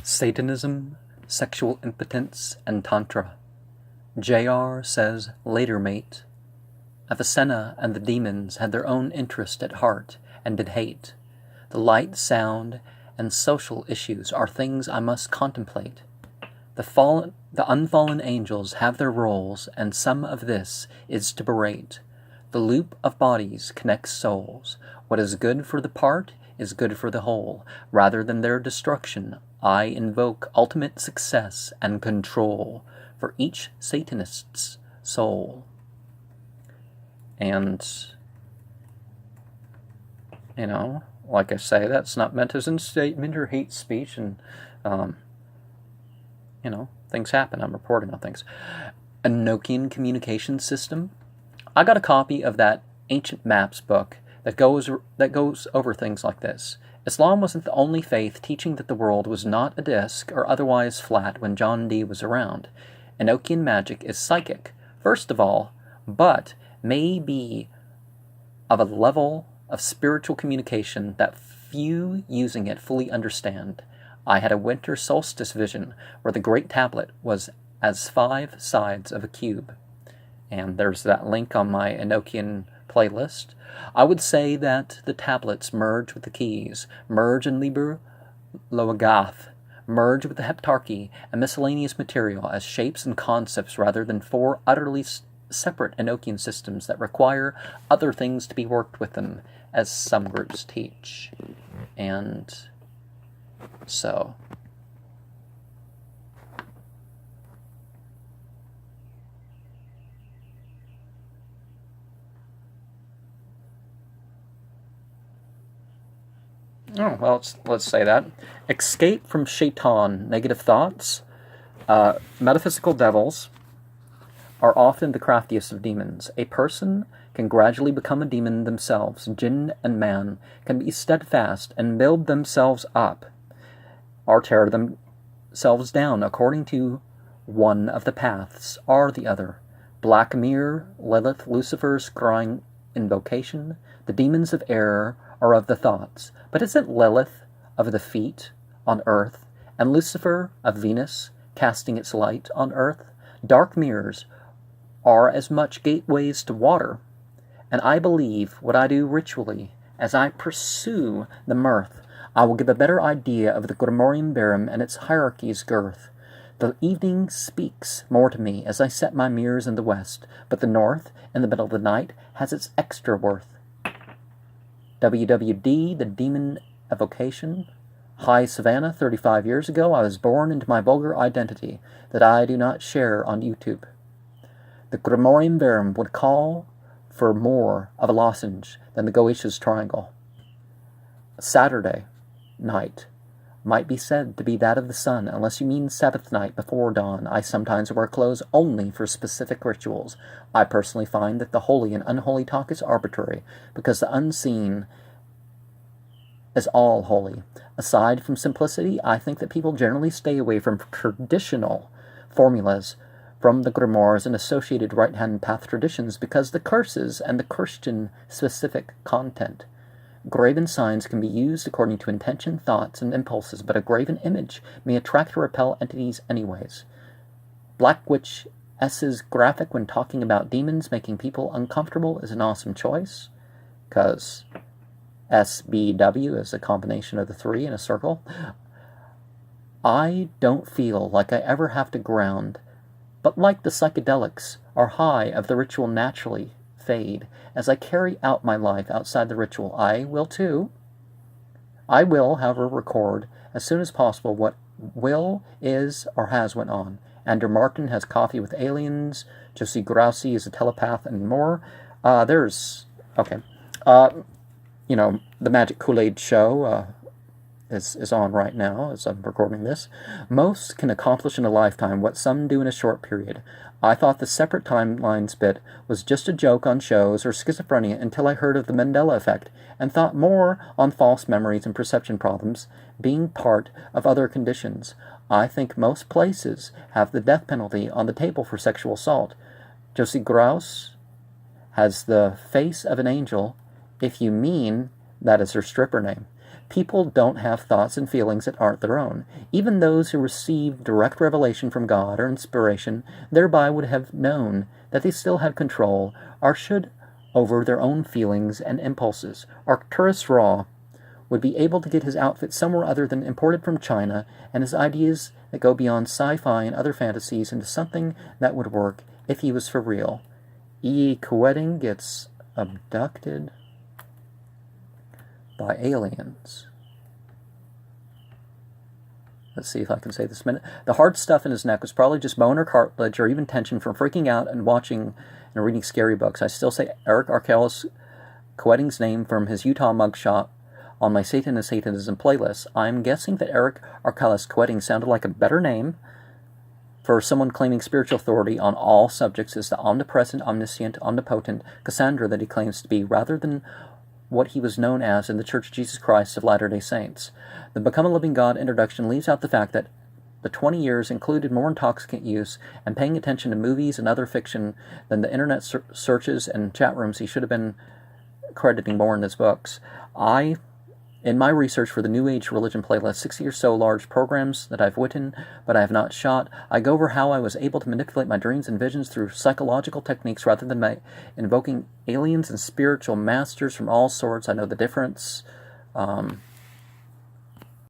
Satanism, Sexual Impotence, and Tantra. J.R. says, later mate, Avicenna and the demons had their own interest at heart and did hate. The light, sound, and social issues are things I must contemplate. The unfallen angels have their roles, and some of this is to berate. The loop of bodies connects souls. What is good for the part is good for the whole. Rather than their destruction, I invoke ultimate success and control for each Satanist's soul. And, like I say, that's not meant as incitement or hate speech, and, things happen. I'm reporting on things. Enochian communication system. I got a copy of that Ancient Maps book that goes over things like this. Islam wasn't the only faith teaching that the world was not a disc or otherwise flat when John Dee was around. Enochian magic is psychic, first of all, but may be of a level of spiritual communication that few using it fully understand. I had a winter solstice vision where the Great Tablet was as 5 sides of a cube. And there's that link on my Enochian playlist. I would say that the tablets merge with the keys, merge in Liber Loagath, merge with the heptarchy and miscellaneous material as shapes and concepts rather than 4 utterly separate Enochian systems that require other things to be worked with them, as some groups teach. And so, let's say that. Escape from shaitan, negative thoughts. Metaphysical devils are often the craftiest of demons. A person can gradually become a demon themselves. Jinn and man can be steadfast and build themselves up, or tear themselves down according to one of the paths or the other. Black Mirror, Lilith, Lucifer's crying invocation. The demons of error are of the thoughts. But isn't Lilith of the feet on earth, and Lucifer of Venus casting its light on earth? Dark mirrors are as much gateways to water, and I believe what I do ritually, as I pursue the mirth, I will give a better idea of the Grimorium Verum and its hierarchy's girth. The evening speaks more to me as I set my mirrors in the west, but the north, in the middle of the night, has its extra worth. WWD, the Demon Evocation. High Savannah, 35 years ago, I was born into my vulgar identity that I do not share on YouTube. The Grimorium Verum would call for more of a lozenge than the Goetia triangle. Saturday night might be said to be that of the sun, unless you mean Sabbath night before dawn. I sometimes wear clothes only for specific rituals. I personally find that the holy and unholy talk is arbitrary, because the unseen is all holy. Aside from simplicity, I think that people generally stay away from traditional formulas from the grimoires and associated right-hand path traditions because the curses and the Christian-specific content. Graven signs can be used according to intention, thoughts, and impulses, but a graven image may attract or repel entities anyways. Black Witch S's graphic when talking about demons making people uncomfortable is an awesome choice, because SBW is a combination of the 3 in a circle. I don't feel like I ever have to ground, but like the psychedelics are high of the ritual naturally fade. As I carry out my life outside the ritual, I will too. I will, however, record as soon as possible what will, is, or has went on. Andrew Martin has coffee with aliens. Josie Grousey is a telepath, and more. The Magic Kool-Aid show is on right now as I'm recording this. Most can accomplish in a lifetime what some do in a short period. I thought the separate timelines bit was just a joke on shows or schizophrenia until I heard of the Mandela effect and thought more on false memories and perception problems being part of other conditions. I think most places have the death penalty on the table for sexual assault. Josie Grouse has the face of an angel, if you mean that is her stripper name. People don't have thoughts and feelings that aren't their own. Even those who receive direct revelation from God or inspiration thereby would have known that they still had control, or should, over their own feelings and impulses. Arcturus Raw would be able to get his outfit somewhere other than imported from China, and his ideas that go beyond sci-fi and other fantasies into something that would work if he was for real. E. Quetting gets abducted by aliens. Let's see if I can say this a minute. The hard stuff in his neck was probably just bone or cartilage or even tension from freaking out and watching and reading scary books. I still say Eric Arkellis Quetting's name from his Utah mugshot on my Satan and Satanism playlist. I'm guessing that Eric Arkellis Quetting sounded like a better name for someone claiming spiritual authority on all subjects as the omnipresent, omniscient, omnipotent Cassandra that he claims to be, rather than what he was known as in the Church of Jesus Christ of Latter-day Saints. The Become a Living God introduction leaves out the fact that the 20 years included more intoxicant use and paying attention to movies and other fiction than the internet searches and chat rooms he should have been crediting more in his books. In my research for the New Age Religion playlist, 60 or so large programs that I've written but I have not shot, I go over how I was able to manipulate my dreams and visions through psychological techniques rather than by invoking aliens and spiritual masters from all sorts. I know the difference.